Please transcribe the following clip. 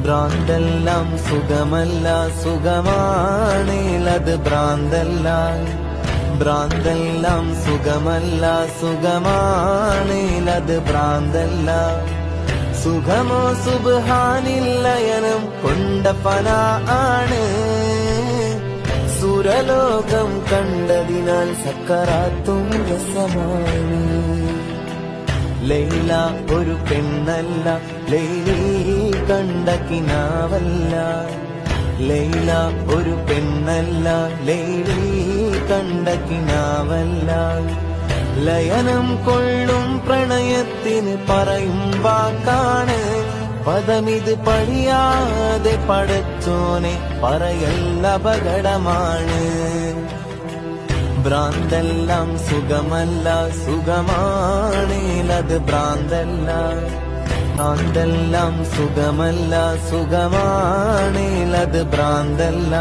ഭ്രാന്തെല്ലാം സുഖമല്ല, സുഖമാണേലത് ഭ്രാന്തല്ല. ഭ്രാന്തെല്ലാം സുഖമല്ല, സുഖമാണേലത് ഭ്രാന്തല്ല. സുഖമോ സുബ്ഹാനില്ലയനം കൊണ്ട ഫന ആണ്. സുരലോകം കണ്ടതിനാൽ സക്കറാത്തും രസമാണ്. ലൈല ഒരു പെണ്ണല്ല, ലൈലി കണ്ട കിനാവല്ല. ലൈല ഒരു പെണ്ണല്ല, ലൈലി കണ്ട കിനാവല്ല. ലയനം കൊള്ളും പ്രണയത്തിന് പറയും വാക്കാണ്. പദമിത് പഴിയാതെ പടച്ചോനെ പറയൽ അപകടമാണ്. ഭ്രാന്തെല്ലാം സുഖമല്ല, സുഖമാണേലത് ഭ്രാന്തല്ല. ഭ്രാന്തെല്ലാം സുഖമല്ല, സുഖമാണേലത് ഭ്രാന്തല്ല.